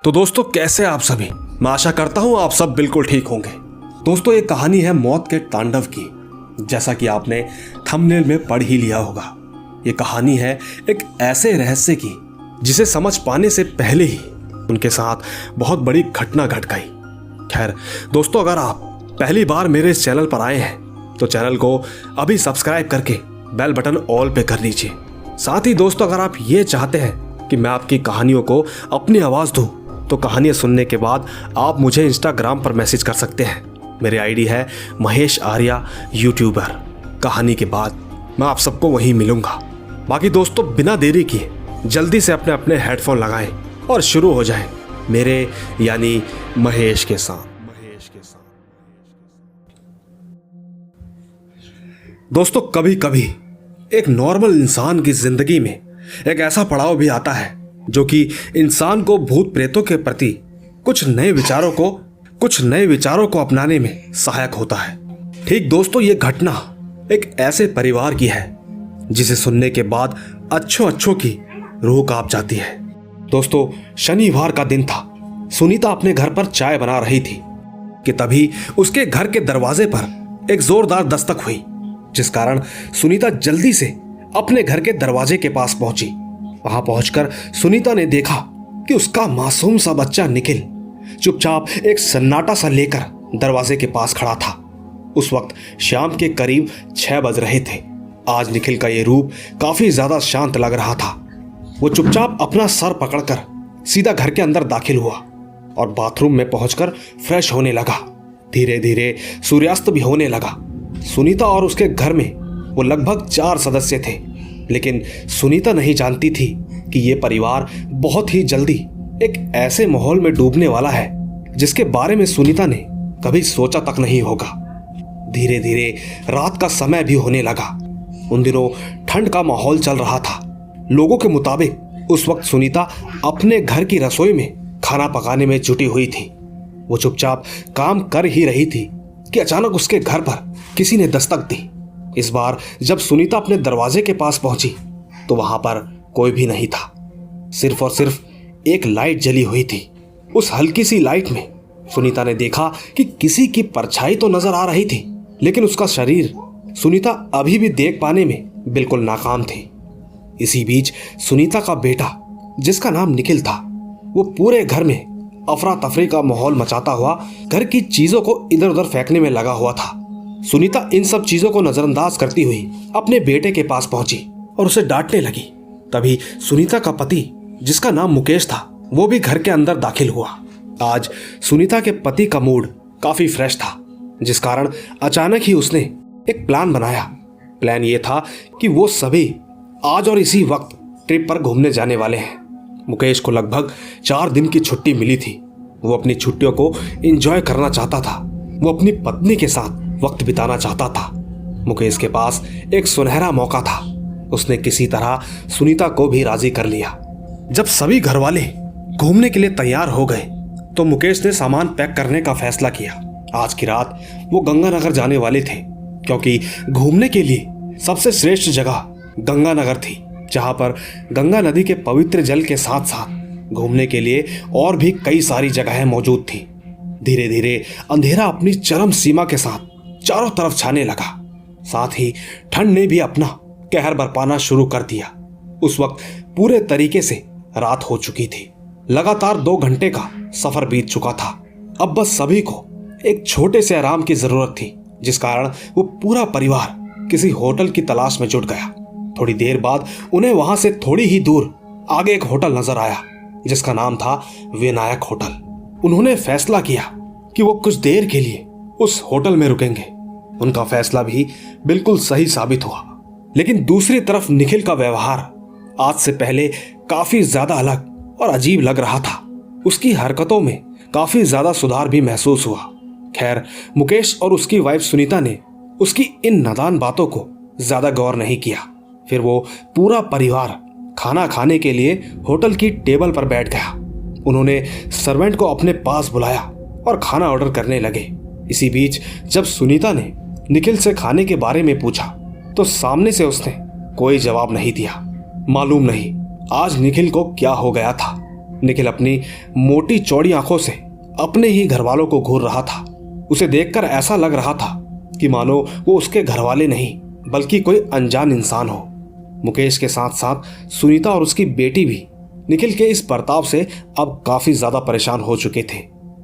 तो दोस्तों कैसे आप सभी। मैं आशा करता हूं आप सब बिल्कुल ठीक होंगे। दोस्तों ये कहानी है मौत के तांडव की। जैसा कि आपने थंबनेल में पढ़ ही लिया होगा, ये कहानी है एक ऐसे रहस्य की जिसे समझ पाने से पहले ही उनके साथ बहुत बड़ी घटना घट गई। खैर दोस्तों, अगर आप पहली बार मेरे इस चैनल पर आए हैं तो चैनल को अभी सब्सक्राइब करके बेल बटन ऑल पे कर लीजिए। साथ ही दोस्तों, अगर आप ये चाहते हैं कि मैं आपकी कहानियों को अपनी आवाज़ दूं तो कहानियां सुनने के बाद आप मुझे इंस्टाग्राम पर मैसेज कर सकते हैं। मेरी आईडी है महेश आर्या यूट्यूबर। कहानी के बाद मैं आप सबको वहीं मिलूंगा। बाकी दोस्तों, बिना देरी किए जल्दी से अपने अपने हेडफोन लगाएं और शुरू हो जाएं मेरे यानी महेश के साथ। दोस्तों, कभी कभी एक नॉर्मल इंसान की जिंदगी में एक ऐसा पड़ाव भी आता है जो कि इंसान को भूत प्रेतों के प्रति कुछ नए विचारों को अपनाने में सहायक होता है। ठीक दोस्तों, ये घटना एक ऐसे परिवार की है जिसे सुनने के बाद अच्छों की रूह कांप जाती है। दोस्तों, शनिवार का दिन था। सुनीता अपने घर पर चाय बना रही थी कि तभी उसके घर के दरवाजे पर एक जोरदार दस्तक हुई, जिस कारण सुनीता जल्दी से अपने घर के दरवाजे के पास पहुंची। वहां पहुंचकर सुनीता ने देखा कि उसका मासूम सा बच्चा निखिल चुपचाप एक सन्नाटा सा लेकर दरवाजे के पास खड़ा था। उस वक्त शाम के करीब 6 बज रहे थे। आज निखिल का ये रूप काफी ज्यादा शांत लग रहा था। वो चुपचाप अपना सर पकड़कर सीधा घर के अंदर दाखिल हुआ और बाथरूम में पहुंचकर फ्रेश होने लगा। धीरे धीरे सूर्यास्त भी होने लगा। सुनीता और उसके घर में वो लगभग 4 सदस्य थे, लेकिन सुनीता नहीं जानती थी कि ये परिवार बहुत ही जल्दी एक ऐसे माहौल में डूबने वाला है जिसके बारे में सुनीता ने कभी सोचा तक नहीं होगा। धीरे धीरे रात का समय भी होने लगा। उन दिनों ठंड का माहौल चल रहा था। लोगों के मुताबिक उस वक्त सुनीता अपने घर की रसोई में खाना पकाने में जुटी हुई थी। वो चुपचाप काम कर ही रही थी कि अचानक उसके घर पर किसी ने दस्तक दी। इस बार जब सुनीता अपने दरवाजे के पास पहुंची तो वहां पर कोई भी नहीं था। सिर्फ और सिर्फ एक लाइट जली हुई थी। उस हल्की सी लाइट में सुनीता ने देखा कि किसी की परछाई तो नजर आ रही थी, लेकिन उसका शरीर सुनीता अभी भी देख पाने में बिल्कुल नाकाम थी। इसी बीच सुनीता का बेटा, जिसका नाम निखिल था, वो पूरे घर में अफरा तफरी का माहौल मचाता हुआ घर की चीजों को इधर उधर फेंकने में लगा हुआ था। सुनीता इन सब चीजों को नजरअंदाज करती हुई अपने बेटे के पास पहुंची और उसे डांटने लगी। तभी सुनीता का पति, जिसका नाम मुकेश था, वो भी घर के अंदर दाखिल हुआ। आज सुनीता के पति का मूड काफी फ्रेश था, जिस कारण अचानक ही उसने एक प्लान बनाया। प्लान ये था कि वो सभी आज और इसी वक्त ट्रिप पर घूमने जाने वाले हैं। मुकेश को लगभग 4 दिन की छुट्टी मिली थी। वो अपनी छुट्टियों को एंजॉय करना चाहता था। वो अपनी पत्नी के साथ वक्त बिताना चाहता था। मुकेश के पास एक सुनहरा मौका था। उसने किसी तरह सुनीता को भी राजी कर लिया। जब सभी घरवाले घूमने के लिए तैयार हो गए तो मुकेश ने सामान पैक करने का फैसला किया। आज की रात वो गंगानगर जाने वाले थे, क्योंकि घूमने के लिए सबसे श्रेष्ठ जगह गंगानगर थी, जहां पर गंगा नदी के पवित्र जल के साथ साथ घूमने के लिए और भी कई सारी जगहें मौजूद थी। धीरे धीरे अंधेरा अपनी चरम सीमा के साथ चारों तरफ छाने लगा। साथ ही ठंड ने भी अपना कहर बरपाना शुरू कर दिया। उस वक्त पूरे तरीके से रात हो चुकी थी। लगातार 2 घंटे का सफर बीत चुका था। अब बस सभी को एक छोटे से आराम की जरूरत थी, जिस कारण वो पूरा परिवार किसी होटल की तलाश में जुट गया। थोड़ी देर बाद उन्हें वहां से थोड़ी ही दूर आगे एक होटल नजर आया, जिसका नाम था विनायक होटल। उन्होंने फैसला किया कि वो कुछ देर के लिए उस होटल में रुकेंगे। उनका फैसला भी बिल्कुल सही साबित हुआ। लेकिन दूसरी तरफ निखिल का व्यवहार आज से पहले काफी ज्यादा अलग और अजीब लग रहा था। उसकी हरकतों में काफी ज्यादा सुधार भी महसूस हुआ। खैर, मुकेश और उसकी वाइफ सुनीता ने उसकी इन नादान बातों को ज्यादा गौर नहीं किया। फिर वो पूरा परिवार खाना खाने के लिए होटल की टेबल पर बैठ गया। उन्होंने सर्वेंट को अपने पास बुलाया और खाना ऑर्डर करने लगे। इसी बीच जब सुनीता ने निखिल से खाने के बारे में पूछा तो सामने से उसने कोई जवाब नहीं दिया। मालूम नहीं आज निखिल को क्या हो गया था। निखिल अपनी मोटी चौड़ी आंखों से अपने ही घर वालों को घूर रहा था। उसे देखकर ऐसा लग रहा था कि मानो वो उसके घर वाले नहीं बल्कि कोई अनजान इंसान हो। मुकेश के साथ साथ सुनीता और उसकी बेटी भी निखिल के इस बर्ताव से अब काफी ज्यादा परेशान हो चुके थे।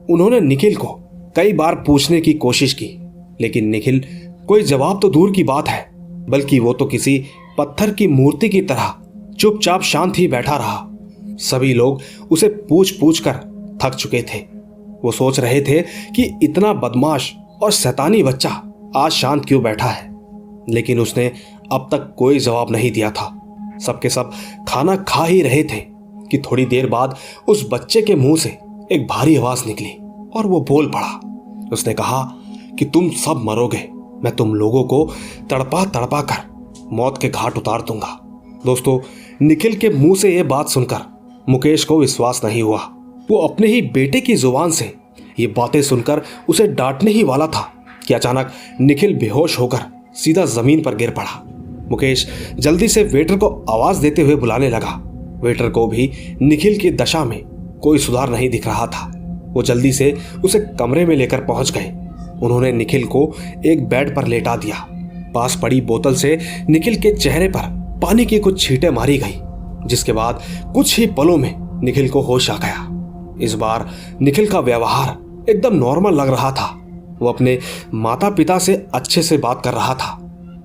उन्होंने निखिल को कई बार पूछने की कोशिश की, लेकिन निखिल कोई जवाब तो दूर की बात है, बल्कि वो तो किसी पत्थर की मूर्ति की तरह चुपचाप शांत ही बैठा रहा। सभी लोग उसे पूछ पूछ कर थक चुके थे। वो सोच रहे थे कि इतना बदमाश और शैतानी बच्चा आज शांत क्यों बैठा है, लेकिन उसने अब तक कोई जवाब नहीं दिया था। सबके सब खाना खा ही रहे थे कि थोड़ी देर बाद उस बच्चे के मुंह से एक भारी आवाज निकली और वो बोल पड़ा। उसने कहा कि तुम सब मरोगे, मैं तुम लोगों को तड़पा तड़पा कर मौत के घाट उतार दूंगा। दोस्तों, निखिल के मुंह से यह बात सुनकर मुकेश को विश्वास नहीं हुआ। वो अपने ही बेटे की जुबान से ये बातें सुनकर उसे डांटने ही वाला था कि अचानक निखिल बेहोश होकर सीधा जमीन पर गिर पड़ा। मुकेश जल्दी से वेटर को आवाज देते हुए बुलाने लगा। वेटर को भी निखिल की दशा में कोई सुधार नहीं दिख रहा था। वो जल्दी से उसे कमरे में लेकर पहुंच गए। उन्होंने निखिल को एक बेड पर लेटा दिया। पास पड़ी बोतल से निखिल के चेहरे पर पानी की कुछ छींटें मारी गई, जिसके बाद कुछ ही पलों में निखिल को होश आ गया। इस बार निखिल का व्यवहार एकदम नॉर्मल लग रहा था। वो अपने माता पिता से अच्छे से बात कर रहा था,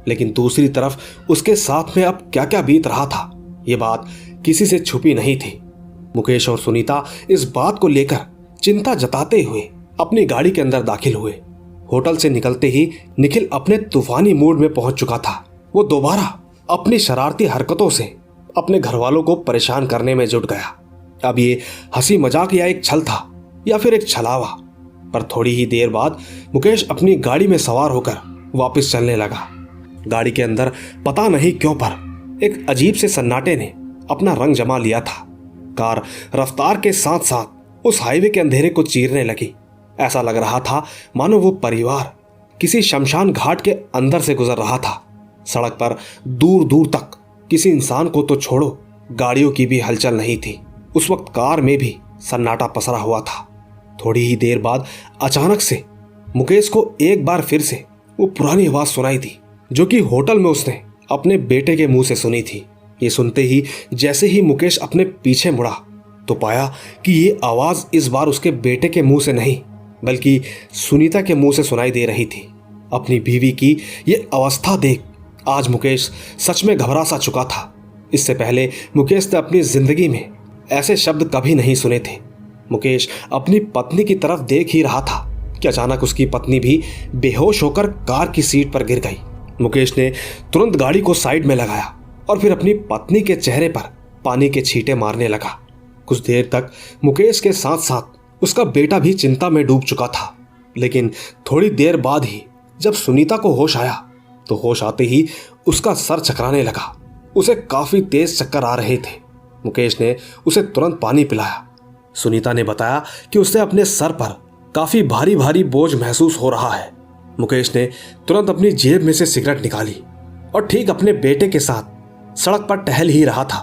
लेकिन दूसरी तरफ उसके साथ में अब क्या क्या बीत रहा था, ये बात किसी से छुपी नहीं थी। मुकेश और सुनीता इस बात को लेकर चिंता जताते हुए अपनी गाड़ी के अंदर दाखिल हुए। होटल से निकलते ही निखिल अपने तूफानी मूड में पहुंच चुका था। वो दोबारा अपनी शरारती हरकतों से अपने घर वालों को परेशान करने में जुट गया। अब ये हंसी मजाक या एक छल था या फिर एक छलावा, पर थोड़ी ही देर बाद मुकेश अपनी गाड़ी में सवार होकर वापस चलने लगा। गाड़ी के अंदर पता नहीं क्यों पर एक अजीब से सन्नाटे ने अपना रंग जमा लिया था। कार रफ्तार के साथ साथ उस हाईवे के अंधेरे को चीरने लगी। ऐसा लग रहा था मानो वो परिवार किसी शमशान घाट के अंदर से गुजर रहा था। सड़क पर दूर दूर तक किसी इंसान को तो छोड़ो, गाड़ियों की भी हलचल नहीं थी। उस वक्त कार में भी सन्नाटा पसरा हुआ था। थोड़ी ही देर बाद अचानक से मुकेश को एक बार फिर से वो पुरानी आवाज सुनाई दी, जो कि होटल में उसने अपने बेटे के मुंह से सुनी थी। ये सुनते ही जैसे ही मुकेश अपने पीछे मुड़ा तो पाया कि ये आवाज इस बार उसके बेटे के मुंह से नहीं बल्कि सुनीता के मुंह से सुनाई दे रही थी। अपनी बीवी की ये अवस्था देख आज मुकेश सच में घबरा सा चुका था। इससे पहले मुकेश ने अपनी जिंदगी में ऐसे शब्द कभी नहीं सुने थे। मुकेश अपनी पत्नी की तरफ देख ही रहा था कि अचानक उसकी पत्नी भी बेहोश होकर कार की सीट पर गिर गई। मुकेश ने तुरंत गाड़ी को साइड में लगाया और फिर अपनी पत्नी के चेहरे पर पानी के छींटे मारने लगा। कुछ देर तक मुकेश के साथ साथ उसका बेटा भी चिंता में डूब चुका था, लेकिन थोड़ी देर बाद ही जब सुनीता को होश आया तो होश आते ही उसका सर चकराने लगा। उसे काफी तेज चक्कर आ रहे थे। मुकेश ने उसे तुरंत पानी पिलाया। सुनीता ने बताया कि उसे अपने सर पर काफी भारी भारी बोझ महसूस हो रहा है। मुकेश ने तुरंत अपनी जेब में से सिगरेट निकाली और ठीक अपने बेटे के साथ सड़क पर टहल ही रहा था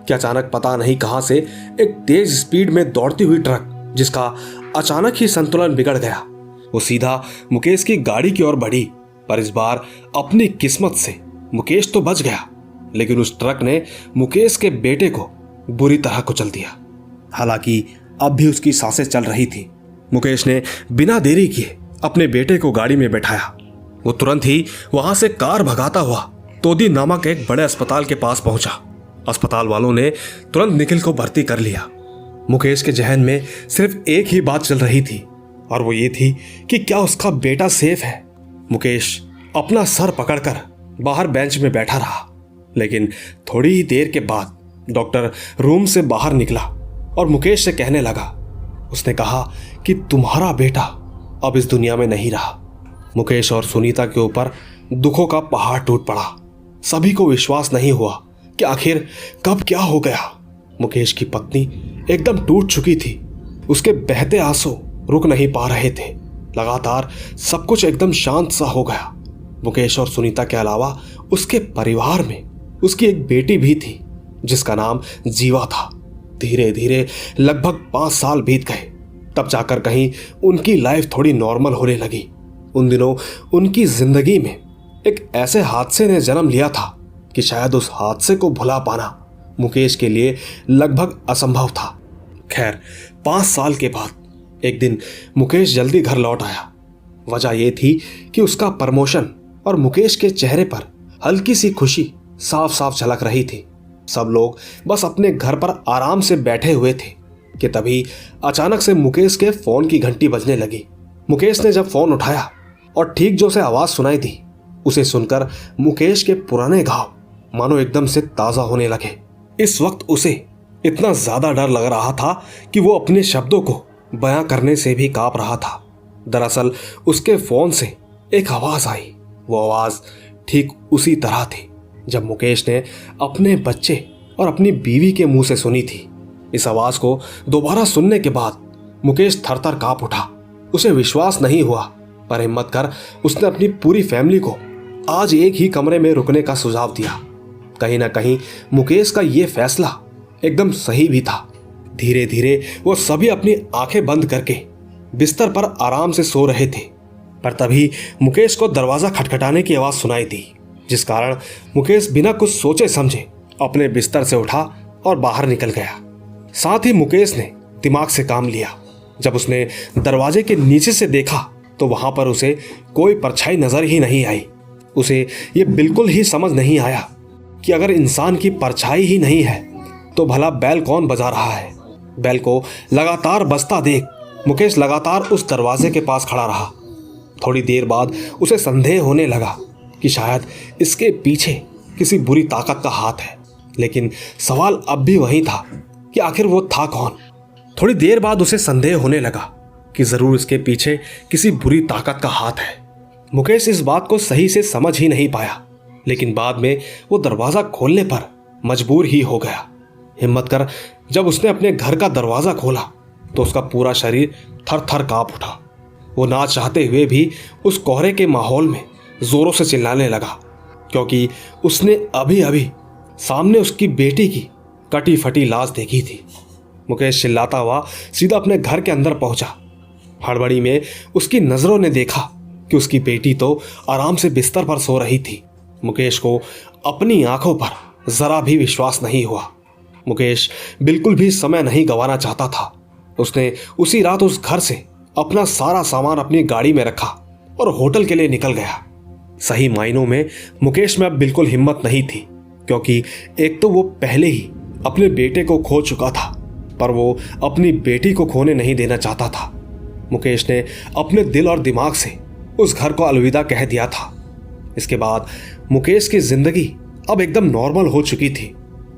कि अचानक पता नहीं कहां से एक तेज स्पीड में दौड़ती हुई ट्रक, जिसका अचानक ही संतुलन बिगड़ गया, वो सीधा मुकेश की गाड़ी की ओर बढ़ी। पर इस बार अपनी किस्मत से मुकेश तो बच गया, लेकिन उस ट्रक ने मुकेश के बेटे को बुरी तरह कुचल दिया। हालांकि अब भी उसकी सांसें चल रही थी। मुकेश ने बिना देरी किए अपने बेटे को गाड़ी में बैठाया। वो तुरंत ही वहां से कार भगाता हुआ तोदी नामक एक बड़े अस्पताल के पास पहुंचा। अस्पताल वालों ने तुरंत निखिल को भर्ती कर लिया। मुकेश के जहन में सिर्फ एक ही बात चल रही थी और वो ये थी कि क्या उसका बेटा सेफ है। मुकेश अपना सर पकड़कर बाहर बेंच में बैठा रहा, लेकिन थोड़ी ही देर के बाद डॉक्टर रूम से बाहर निकला और मुकेश से कहने लगा। उसने कहा कि तुम्हारा बेटा अब इस दुनिया में नहीं रहा। मुकेश और सुनीता के ऊपर दुखों का पहाड़ टूट पड़ा। सभी को विश्वास नहीं हुआ कि आखिर कब क्या हो गया। मुकेश की पत्नी एकदम टूट चुकी थी। उसके बहते आंसू रुक नहीं पा रहे थे। लगातार सब कुछ एकदम शांत सा हो गया। मुकेश और सुनीता के अलावा उसके परिवार में उसकी एक बेटी भी थी, जिसका नाम जीवा था। धीरे धीरे लगभग 5 साल बीत गए, तब जाकर कहीं उनकी लाइफ थोड़ी नॉर्मल होने लगी। उन दिनों उनकी जिंदगी में एक ऐसे हादसे ने जन्म लिया था कि शायद उस हादसे को भुला पाना मुकेश के लिए लगभग असंभव था। खैर, 5 साल के बाद एक दिन मुकेश जल्दी घर लौट आया। वजह यह थी कि उसका प्रमोशन और मुकेश के चेहरे पर हल्की सी खुशी साफ साफ झलक रही थी। सब लोग बस अपने घर पर आराम से बैठे हुए थे कि तभी अचानक से मुकेश के फोन की घंटी बजने लगी। मुकेश ने जब फोन उठाया और ठीक जो से आवाज सुनाई दी, उसे सुनकर मुकेश के पुराने घाव मानो एकदम से ताजा होने लगे। इस वक्त उसे इतना ज्यादा डर लग रहा था कि वो अपने शब्दों को बयां करने से भी कांप रहा था। दरअसल उसके फोन से एक आवाज आई। वो आवाज ठीक उसी तरह थी जब मुकेश ने अपने बच्चे और अपनी बीवी के मुंह से सुनी थी। इस आवाज को दोबारा सुनने के बाद मुकेश थर-थर कांप उठा। उसे विश्वास नहीं हुआ, पर हिम्मत कर उसने अपनी पूरी फैमिली को आज एक ही कमरे में रुकने का सुझाव दिया। कहीं ना कहीं मुकेश का ये फैसला एकदम सही भी था। धीरे धीरे वो सभी अपनी आंखें बंद करके बिस्तर पर आराम से सो रहे थे, पर तभी मुकेश को दरवाजा खटखटाने की आवाज सुनाई दी, जिस कारण मुकेश बिना कुछ सोचे समझे अपने बिस्तर से उठा और बाहर निकल गया। साथ ही मुकेश ने दिमाग से काम लिया। जब उसने दरवाजे के नीचे से देखा तो वहां पर उसे कोई परछाई नजर ही नहीं आई। उसे ये बिल्कुल ही समझ नहीं आया कि अगर इंसान की परछाई ही नहीं है तो भला बैल कौन बजा रहा है। बैल को लगातार बजता देख मुकेश लगातार उस दरवाजे के पास खड़ा रहा। थोड़ी देर बाद उसे संदेह होने लगा कि शायद इसके पीछे किसी बुरी ताकत का हाथ है, लेकिन सवाल अब भी वही था कि आखिर वो था कौन। थोड़ी देर बाद उसे संदेह होने लगा कि जरूर इसके पीछे किसी बुरी ताकत का हाथ है। मुकेश इस बात को सही से समझ ही नहीं पाया, लेकिन बाद में वो दरवाजा खोलने पर मजबूर ही हो गया। हिम्मत कर जब उसने अपने घर का दरवाजा खोला तो उसका पूरा शरीर थर थर कांप उठा। वो ना चाहते हुए भी उस कोहरे के माहौल में जोरों से चिल्लाने लगा, क्योंकि उसने अभी अभी सामने उसकी बेटी की कटी फटी लाश देखी थी। मुकेश चिल्लाता हुआ सीधा अपने घर के अंदर पहुंचा। हड़बड़ी में उसकी नजरों ने देखा कि उसकी बेटी तो आराम से बिस्तर पर सो रही थी। मुकेश को अपनी आंखों पर जरा भी विश्वास नहीं हुआ। मुकेश बिल्कुल भी समय नहीं गंवाना चाहता था। उसने उसी रात उस घर से अपना सारा सामान अपनी गाड़ी में रखा और होटल के लिए निकल गया। सही मायनों में मुकेश में अब बिल्कुल हिम्मत नहीं थी, क्योंकि एक तो वो पहले ही अपने बेटे को खो चुका था, पर वो अपनी बेटी को खोने नहीं देना चाहता था। मुकेश ने अपने दिल और दिमाग से उस घर को अलविदा कह दिया था। इसके बाद मुकेश की जिंदगी अब एकदम नॉर्मल हो चुकी थी।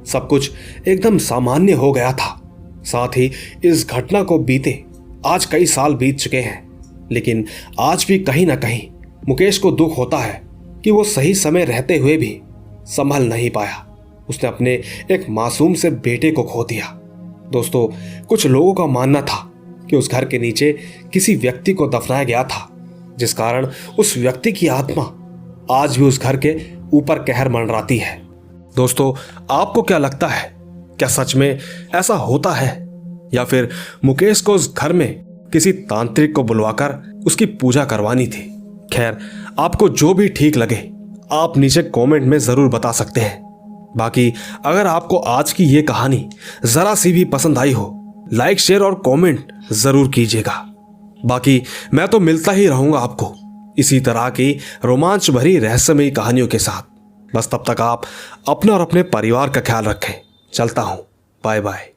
सब कुछ एकदम सामान्य हो गया था। साथ ही इस घटना को बीते आज कई साल बीत चुके हैं, लेकिन आज भी कहीं ना कहीं मुकेश को दुख होता है कि वो सही समय रहते हुए भी संभल नहीं पाया। उसने अपने एक मासूम से बेटे को खो दिया। दोस्तों, कुछ लोगों का मानना था कि उस घर के नीचे किसी व्यक्ति को दफनाया गया था, जिस कारण उस व्यक्ति की आत्मा आज भी उस घर के ऊपर कहर मंडराती है। दोस्तों, आपको क्या लगता है, क्या सच में ऐसा होता है, या फिर मुकेश को उस घर में किसी तांत्रिक को बुलवाकर उसकी पूजा करवानी थी? खैर, आपको जो भी ठीक लगे आप नीचे कमेंट में जरूर बता सकते हैं। बाकी अगर आपको आज की ये कहानी जरा सी भी पसंद आई हो, लाइक शेयर और कमेंट जरूर कीजिएगा। बाकी मैं तो मिलता ही रहूंगा आपको इसी तरह की रोमांच भरी रहस्यमयी कहानियों के साथ। बस तब तक आप अपना और अपने परिवार का ख्याल रखें। चलता हूं, बाय बाय।